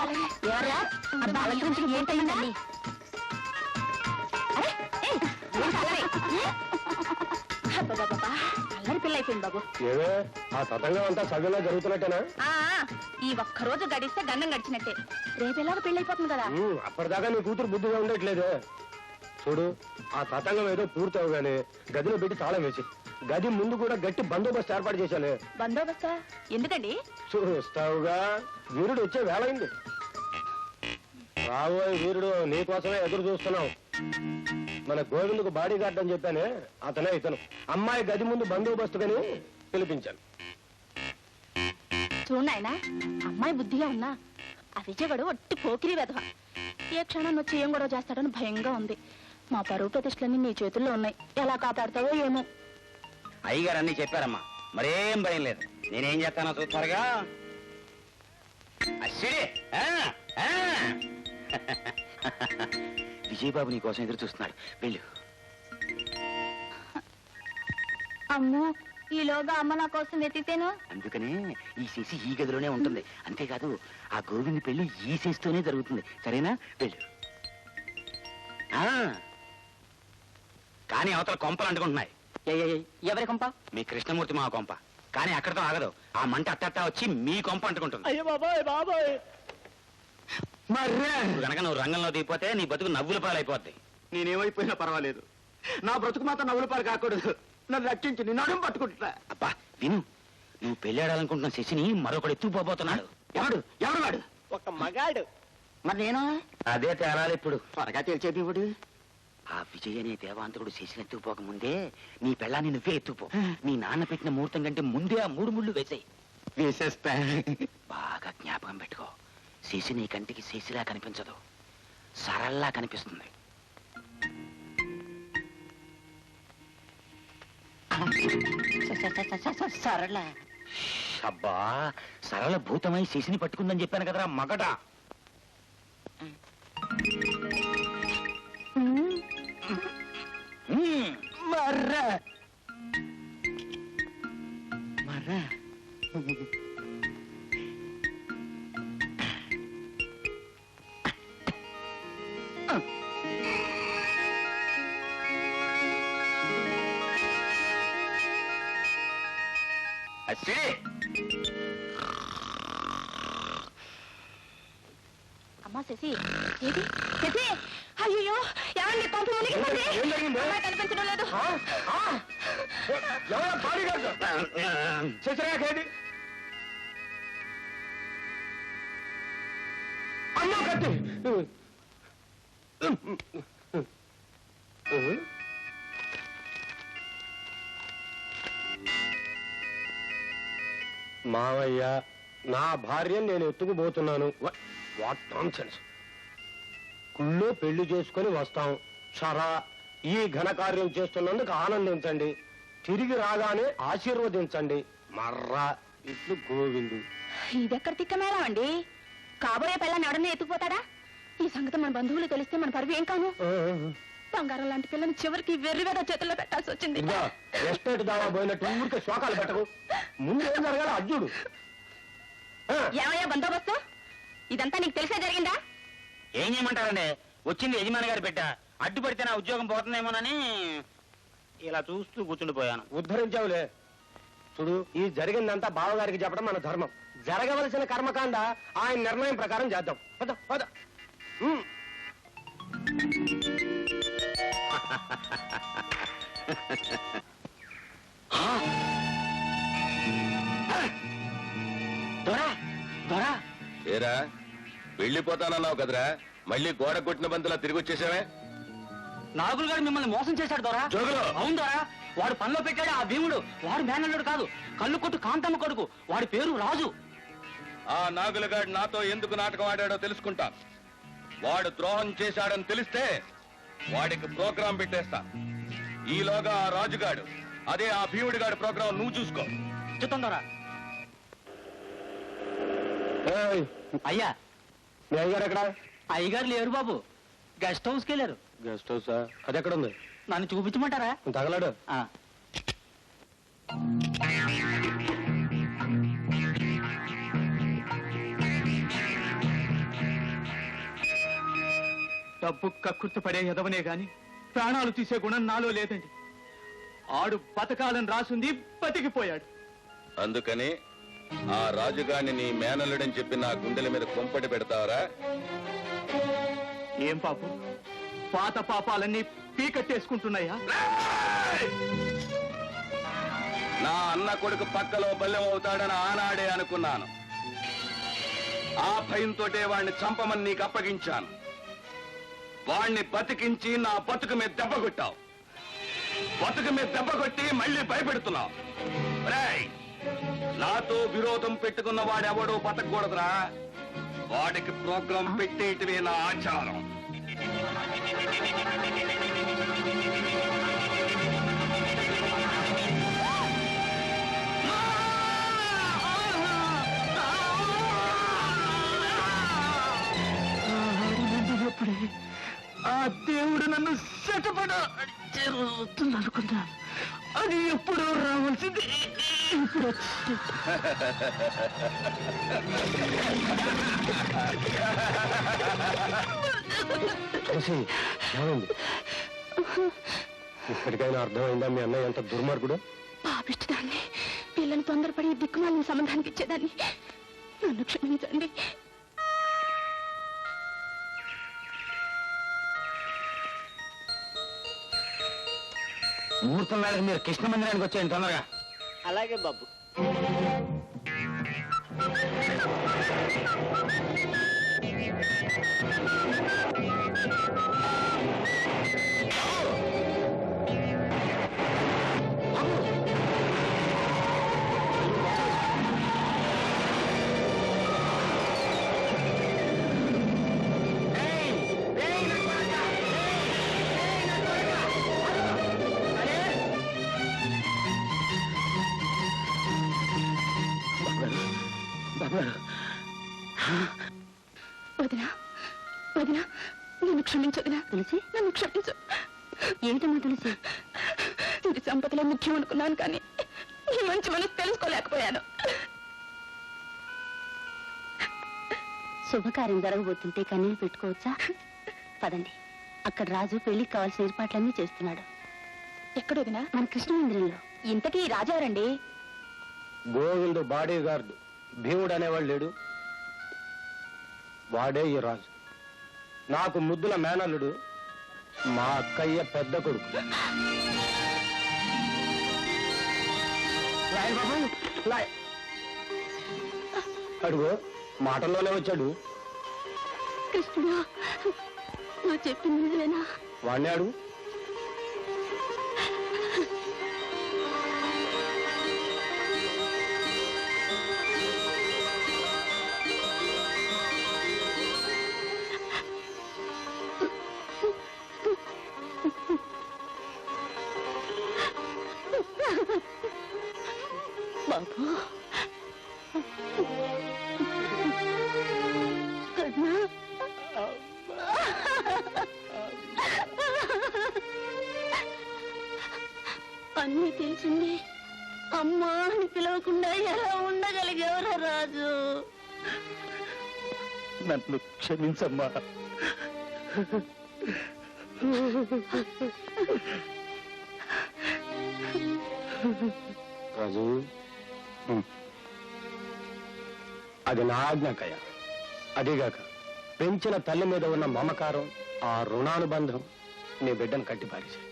ఎవరా అలంకరించిన ఏంటండి? అల్లరి పిల్ల అయిపోయింది బాబు. ఏదో ఆ తతంగం అంతా సగంలో జరుగుతున్నట్టేనా? ఈ ఒక్కరోజు గడిస్తే గండం గడిచినట్టే. రేపు ఎలాగో పెళ్లి అయిపోతుంది కదా. అప్పటిదాకా నీ కూతురు బుద్ధిగా ఉండట్లేదు. చూడు, ఆ తతంగం ఏదో పూర్తి అవగానే గదిలో పెట్టి తాళం వేసి గది ముందు కూడా గట్టి బందోబస్తు ఏర్పాటు చేశాను. బందోబస్తా ఎందుకండి? చూస్తావుగా, వీరుడు వచ్చే వేళైంది. రాబోయే వీరుడు నీకోసమే ఎదురు చూస్తున్నావు. మన గోవిందుకు బాడీ గార్డ్ అని చెప్పానే, అతనే ఇతను. అమ్మాయి గది ముందు బందోబస్తుగాని పిలిపించాను. చూడాయన, అమ్మాయి బుద్ధిగా ఉన్నా ఆ విజయవాడు ఒట్టి పోకిరి వెధవ. ఏ క్షణాన్ని వచ్చి ఏం గొడవ చేస్తాడని భయంగా ఉంది. మా పరువు ప్రతిష్టలన్నీ నీ చేతుల్లో ఉన్నాయి. ఎలా కాపాడతావో ఏమో. అయ్యగారు అన్నీ చెప్పారమ్మా, మరేం భయం లేదు. నేనేం చేస్తానో చూస్తారుగా. విజయబాబు నీ కోసం ఎదురు చూస్తున్నాడు, వెళ్ళు. అమ్మో, ఈలోగా అమ్మ నా కోసం వెతితేను. అందుకనే ఈ శశి ఈ గదిలోనే ఉంటుంది. అంతేకాదు, ఆ గోవింద్ పెళ్లి ఈ శశితోనే జరుగుతుంది. సరేనా, వెళ్ళు. కానీ అవతల కొంపలు అంటుకుంటున్నాయి. ఎవరి కొంప? మీ కృష్ణమూర్తి మా కొంప. కానీ అక్కడతో ఆగదు. ఆ మంట అట్టట్టా వచ్చి మీ కొంప అంటుకుంటుంది. అయ్యో బాబాయ్ బాబాయ్, కనుక నువ్వు రంగంలో దిగిపోతే నీ బతుకు నవ్వుల పాలైపోద్ది. నేనేమైపోయినా పర్వాలేదు, నా బ్రతుకు మాత్రం నవ్వుల పాలు కాకూడదు. నన్ను రక్షించి నీ నడుము పట్టుకుంటా. అబ్బా విను, నువ్వు పెళ్ళాడాలనుకుంటున్న శశిని మరొకడు ఎత్తుకుపోతున్నాడు. ఎవడు ఎవడు వాడు? ఒక మగాడు. మరి నేను అదే తేలాలి ఇప్పుడు. త్వరగా తెలిసేపివాడు. ఆ విజయ్ అనే దేవాంతకుడు శశిని ఎత్తుకుపోక ముందే నీ పెళ్ళాన్ని నువ్వే ఎత్తుకుపో. నీ నాన్న పెట్టిన ముహూర్తం కంటే ముందే ఆ 3 ముళ్ళు వేసాయి. వేసేస్తా. బాగా జ్ఞాపకం పెట్టుకో. శశి నీ కంటికి శశిలా కనిపించదు, సరళలా కనిపిస్తుంది. సరళ. అబ్బా, సరళ భూతమై శశిని పట్టుకుందని చెప్పాను కదరా మగట. మర్రా మర్రా. అమ్మా శశి, ఏది శశి? అయ్యో, ఏమండి పంపు మునిగిపోయింది. అమ్మాయి కనిపించడం లేదు. శశిరేఖేది అమ్మా కత్తి. మావయ్య, నా భార్యను నేను ఎత్తుకుపోతున్నాను. What nonsense. గుళ్ళో పెళ్లి చేసుకుని వస్తాం. షరా, ఈ ఘనకార్యం చేస్తున్నందుకు ఆనందించండి. తిరిగి రాగానే ఆశీర్వదించండి. మర్రా ఇట్లు గోవిందు. ఇదెక్కడ తిక్కమేళం అండి? కాబోయే పిల్లని ఎవడన్నా ఎత్తుకుపోతాడా? ఈ సంగతి మన బంధువులు తెలిస్తే మన పరువు ఏం కాను. బంగారం లాంటి పిల్లని చివరికి వెర్రి వేద చేతుల్లో పెట్టాల్సి వచ్చింది. ఎస్టేట్ దావా పోయినట్టు ఊరికే శోకాలు పెట్టకు. ముందు ఏం జరగాలి అర్జుడు. ఏమయ్యా బందోబస్తు? ఇదంతా నీకు తెలిసే జరిగిందా? ఏం చేయమంటారండి, వచ్చింది యజమాని గారి బిడ్డ. అడ్డుపడితే నా ఉద్యోగం పోతుందేమోనని ఇలా చూస్తూ కూర్చుండిపోయాను. ఉద్ధరించావులే. చూడు, ఈ జరిగిందంతా బావగారికి చెప్పడం మన ధర్మం. జరగవలసిన కర్మకాండ ఆయన నిర్ణయం ప్రకారం చేద్దాం. పద పద. ఏరా, వెళ్ళిపోతానన్నావు కదరా, మళ్ళీ గోడ కొట్టిన బంతులా తిరిగి వచ్చేసావే? నాగులు గారు మిమ్మల్ని మోసం చేశాడు దొరా. అవును దొరా, వాడు పనిలో పెట్టాడు ఆ భీముడు. వాడు మేనల్లుడు కాదు, కళ్ళు కొట్టు కాంతమ్మ కొడుకు. వాడి పేరు రాజు. ఆ నాగులగాడు నాతో ఎందుకు నాటకం ఆడాడో తెలుసుకుంటాను. వాడు ద్రోహం చేశాడని తెలిస్తే వాడికి ప్రోగ్రాం పెట్టేస్తా. ఈలోగా ఆ రాజుగాడు, అదే ఆ భీముడిగాడు ప్రోగ్రాం నువ్వు చూసుకో. చిత్తం దొరా. అయ్యా, మీ అయ్యగారు ఎక్కడ? అయ్యగారు లేరు బాబు, గెస్ట్ హౌస్కి వెళ్ళారు. Guest house? అది ఎక్కడ ఉంది? నన్ను చూపించమంటారా? తగలాడు. డబ్బు కక్కుర్తి పడే ఎదవనే గాని ప్రాణాలు తీసే గుణం నాలో లేదండి. ఆడు బతకాలని రాసుంది, బతికిపోయాడు. అందుకని ఆ రాజుగారిని నీ మేనల్లుడని చెప్పి నా గుండెల మీద కొంపటి పెడతావరా? ఏం పాపం, పాత పాపాలన్నీ పీకట్టేసుకుంటున్నాయా? నా అన్న కొడుకు పక్కలో బల్లెం అవుతాడని ఆనాడే అనుకున్నాను. ఆ భయంతోటే వాణ్ణి చంపమని నీకు అప్పగించాను. వాణ్ణి బతికించి నా బతుకు మీద దెబ్బ కొట్టావు. బతుకు మీద దెబ్బ కొట్టి మళ్ళీ భయపెడుతున్నావు. రేయ్, నాతో విరోధం పెట్టుకున్న వాడెవడో బతకూడదురా. వాడికి ప్రోగ్రాం పెట్టేటివే నా ఆచారం. ఆ దేవుడు నన్ను శటపడ అనుకున్నాను. అది ఎప్పుడు రావాల్సింది ఇప్పుడు తులసి, ఏమైంది? ఇప్పటికైనా అర్థమైందా మీ అన్నయ్య ఎంత దుర్మార్గుడు? పాపిష్టదాన్ని, పిల్లలు తొందరపడి దిక్కుమాలిన సంబంధానికి ఇచ్చేదాన్ని. నన్ను క్షమించండి. ముహూర్తం వేళకి మీరు కృష్ణ మందిరానికి వచ్చేయండి తొందరగా. అలాగే బాబు. వదినా, వదినా, నన్ను క్షమించు వదినా. తులసి, నన్ను క్షమించు. ఏంటమ్మా తులసి? ఇది సంపదలో ముఖ్యం అనుకున్నాను, కానీ ఈ మంచి మనసు తెలుసుకోలేకపోయాను. శుభకార్యం జరగబోతుంటే కన్నీళ్ళు పెట్టుకోవచ్చా? పదండి, అక్కడ రాజు పెళ్లికి కావాల్సిన ఏర్పాట్లన్నీ చేస్తున్నాడు. ఎక్కడ వదినా? మన కృష్ణ మందిరంలో. ఇంతకీ రాజారండి? గోవిందు బాడీ గార్డు భీముడు అనేవాడు లేడు, వాడే ఈ రాజు. నాకు ముద్దుల మేనల్లుడు, మా అక్కయ్య పెద్ద కొడుకు. అడుగు, మాటల్లోనే వచ్చాడు. కృష్ణుడా, నువ్వు చెప్పింది నిజమేనా? వాడిని అడుగు. బాబు, కన్నా, అన్నీ తెలిసింది. అమ్మా అని పిలవకుండా ఎలా ఉండగలిగేవరా రాజు? నన్ను క్షమించమ్మా. రాజు, అది నా ఆజ్ఞాకయ్య. అదిగాక పెంచిన తల్లి మీద ఉన్న మమకారం, ఆ రుణానుబంధం నీ బిడ్డను కట్టి పారేశాయి.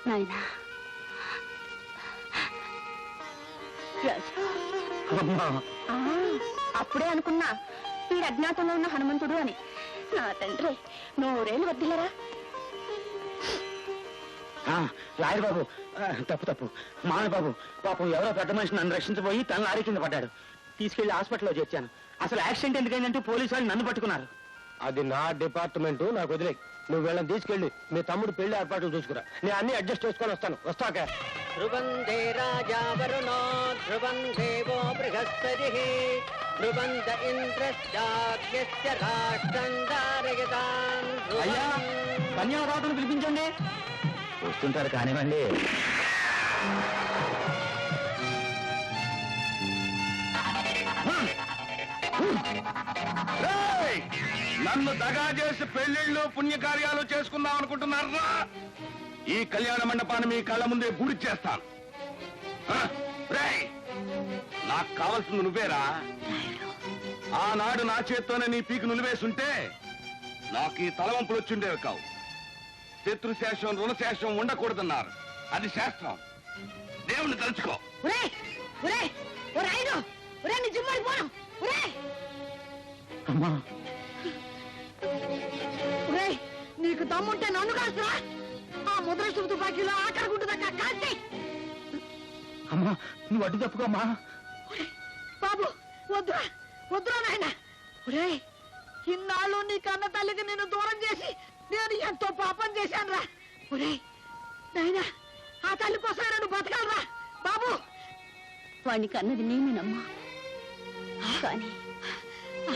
నాయనా రాజు, అమ్మా, అప్పుడే అనుకున్నా వీడు అజ్ఞాతంలో ఉన్న హనుమంతుడు అని. నా తండ్రి నూరేళ్ళు వద్దులరా. లాయర్ బాబు, తప్పు తప్పు. మామయ్య బాబు, పాపం ఎవరో పెద్ద మనిషి నన్ను రక్షించబోయి తన లారీ కింద పడ్డాడు. తీసుకెళ్లి హాస్పిటల్లో చేర్చాను. అసలు యాక్సిడెంట్ ఎందుకైందంటే పోలీసు వాళ్ళు నన్ను పట్టుకున్నారు. అది నా డిపార్ట్మెంట్, నాకు వదిలే. నువ్వు వీళ్ళని తీసుకెళ్ళి మీ తమ్ముడు పెళ్లి ఏర్పాట్లు చూసుకురా. నేను అన్ని అడ్జస్ట్ చేసుకొని వస్తాను. వస్తాక ధ్రువందే రాజా వరుణో ధ్రువం దేవో బృహస్పతిః ధ్రువంత ఇంద్రశ్చాగ్యస్య రాష్ట్రం ధారయతాం ధ్రువం. అయ్యా, కన్యాదాతను పిలిపించండి. వస్తుంటారు కానివ్వండి. నన్ను దగా చేసి పెళ్లిళ్ళు పుణ్యకార్యాలు చేసుకుందాం అనుకుంటున్నారా? ఈ కళ్యాణ మండపాన్ని మీ కళ్ళ ముందే గుడి చేస్తాను. నాకు కావాల్సింది నువ్వేరా. ఆనాడు నా చేత్తోనే నీ పీకు నులివేసుంటే నాకు ఈ తలవంపులు వచ్చిండేవి కావు. శత్రుశేషం రుణశేషం ఉండకూడదన్నారు. అది శాస్త్రం. దేవుణ్ణి తలుచుకో. అమ్మా, నీకు దమ్ముంటే నన్ను కాల్చురా. ఆ ముద్రష్టు తుపాకీలో ఆకడగుంటుందక్క కాల్చి. అమ్మా, నువ్వు అడ్డు తప్పుకోమ్మా. బాబు వద్దురా, వద్దురా నాయన. ఒరే, ఇన్నాళ్ళు నీ కన్న తల్లికి నిన్ను దూరం చేసి నేను ఎంతో పాపం చేశాను రా. ఒరే నాయన, ఆ తల్లి కోసం నన్ను బతకాలరా బాబు. వాడికి అన్నది నేనేనమ్మా, కానీ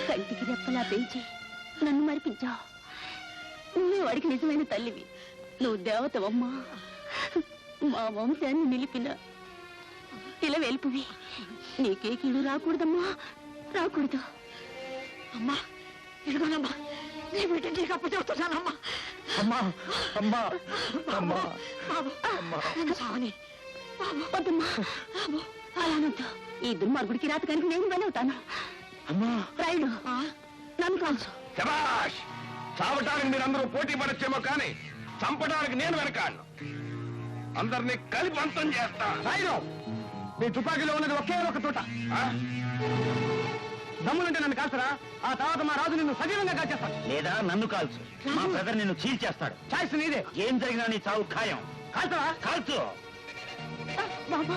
కంటికి రెప్పలా పెంచి నన్ను మరిపించావు. నువ్వే వాడికి నిజమైన తల్లివి. నువ్వు దేవతవమ్మా. మా వంశాన్ని నిలిపిన ఇలా వెలుపువి. నీకే కీడు రాకూడదమ్మా, రాకూడదు. అమ్మా ఇదిగోనమ్మా, నీ బిడ్డ నీకు అప్పు చెప్తున్నానమ్మా. అమ్మా, అమ్మా, అమ్మా, బాబు నన్ను సావని. బాబు వద్దమ్మా, అలానొద్దు. ఈ దుర్మార్గుడికి రాతకానికి నేను బలవుతాను. అమ్మా, రాయుడు నన్ను కాల్చు. శభాష్! చావటానికి మీరందరూ పోటీ పడచ్చేమో కానీ చంపడానికి నేను వెనకాడను. అందరినీ కలిపి అంతం చేస్తా. రాయుడు, నీ తుపాకీలో ఉన్నది ఒకే ఒక తోట. దమ్ములంటే నన్ను కాల్చరా. ఆ తర్వాత మా రాజు నిన్ను సజీవంగా కాల్చేస్తాడు. లేదా నన్ను కాల్చు. మా బ్రదర్ నిన్ను చీల్చేస్తాడు. ఛాయిస్ నీదే. ఏం జరిగినా నీ చావు ఖాయం. కాల్చరా. కాల్చు. బాబా,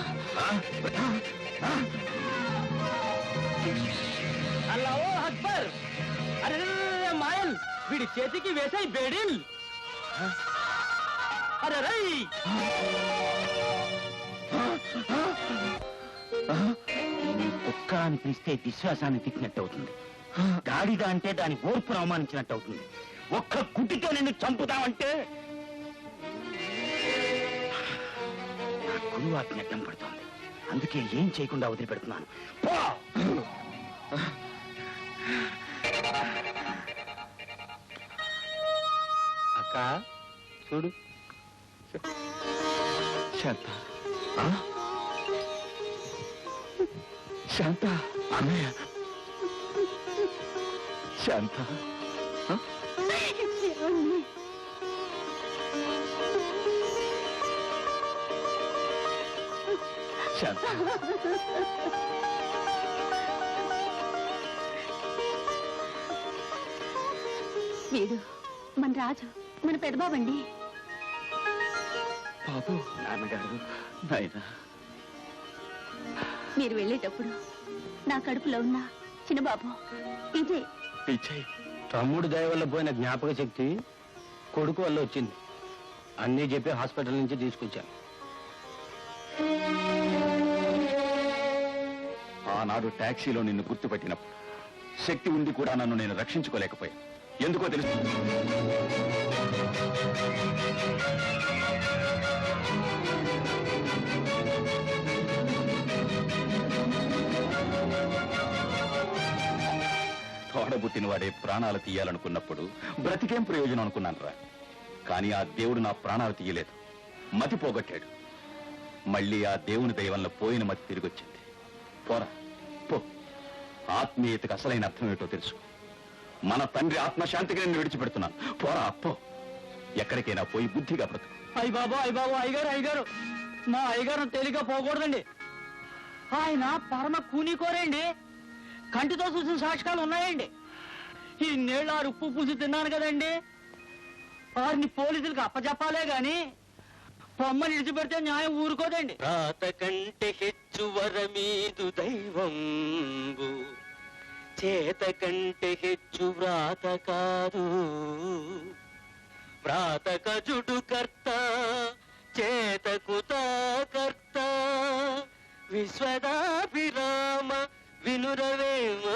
అల్లాహో అక్బర్. అరే మాయల్, వీడి చేతికి వేసాయి బేడిల్. అరే రై, కుక్క అని పిలిస్తే విశ్వాసాన్ని తిట్టినట్టు అవుతుంది. గాడిద అంటే దాని ఓర్పును అవమానించినట్టు అవుతుంది. ఒక్క కుటితో నిన్ను చంపుతామంటే నా గురువు ఆజ్ఞ అడ్డం పడుతోంది. అందుకే ఏం చేయకుండా వదిలిపెడుతున్నాను. పో! అక్క చూడు. శాంత, శాంత, అన్నయ్య, శాంత. శాంత, వీడు మన రాజు, మన పెద్దబాబండి. బాబు, నాన్నగారు, నాయన, మీరు వెళ్ళేటప్పుడు నా కడుపులో ఉన్న చిన్నబాబు ఇదే. విజయ్, తమ్ముడు దయ వల్ల పోయిన జ్ఞాపక శక్తి కొడుకు వల్ల వచ్చింది. అన్నీ చెప్పి హాస్పిటల్ నుంచి తీసుకొచ్చాను. ఆనాడు టాక్సీలో నిన్ను గుర్తుపెట్టినప్పుడు శక్తి ఉండి కూడా నన్ను నేను రక్షించుకోలేకపోయాను. ఎందుకో తెలుసు. తోడబుట్టిన వాడే ప్రాణాలు తీయాలనుకున్నప్పుడు బ్రతికేం ప్రయోజనం అనుకున్నాను రా. కానీ ఆ దేవుడు నా ప్రాణాలు తీయలేదు, మతి పోగొట్టాడు. మళ్ళీ ఆ దేవుని దయ వల్ల పోయిన మతి తిరిగొచ్చింది. పోరా పో. ఆత్మీయతకు అసలైన అర్థం ఏమిటో తెలుసు. మన తండ్రి ఆత్మశాంతికి నేను విడిచిపెడుతున్నాను. పోరా పో. ఎక్కడికైనా పోయి బుద్ధిగా బ్రతుకు. అయ్య బాబు, అయ్యగారు, అయ్యగారు, మా అయ్యగారు తేలిగా పోకూడదండి. ఆయన పరమ కూనీకోరండి. కంటితో చూసిన సాక్షకాలు ఉన్నాయండి. ఈ నీళ్ళ ఉప్పు పులుసు తిన్నాను కదండి. వారిని పోలీసులకు అప్పచెప్పాలే గాని పొమ్మని విడిచిపెడితే న్యాయం ఊరుకోదండి. రాత కంటే హెచ్చు వరమీదు దైవంబు, చేత కంటే హెచ్చు వ్రాత కాదు. వ్రాత కజుడు కర్త, చేతకు కర్త. విశ్వదాభిరామ వినురవేమా.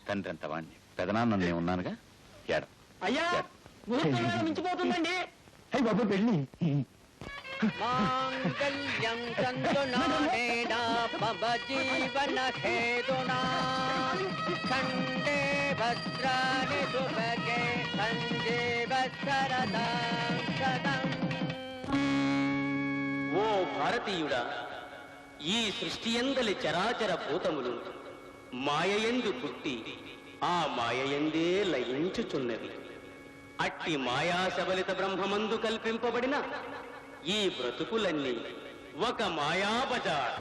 తండ్రి అంత వాణ్ణి, పెదనాన్న నేను ఉన్నానుగా. ఏడ అయ్యా, ముహూర్తం మించిపోతుందండి. బాబు, వెళ్ళి మాంగళ్యం మాంగళ్యం తంతునానేనా మమ జీవన హేతునా ఖండే భద్రాని శుభగే సంజీవ శరదాం శతం. ఓ భారతీయుడా, ఈ సృష్టి యందలి చరాచర భూతములు మాయయందు పుట్టి ఆ మాయయందే లయించుచున్నది. అట్టి మాయా సబలిత బ్రహ్మమందు కల్పింపబడిన ఈ బ్రతుకులన్నీ ఒక మాయాబజార్.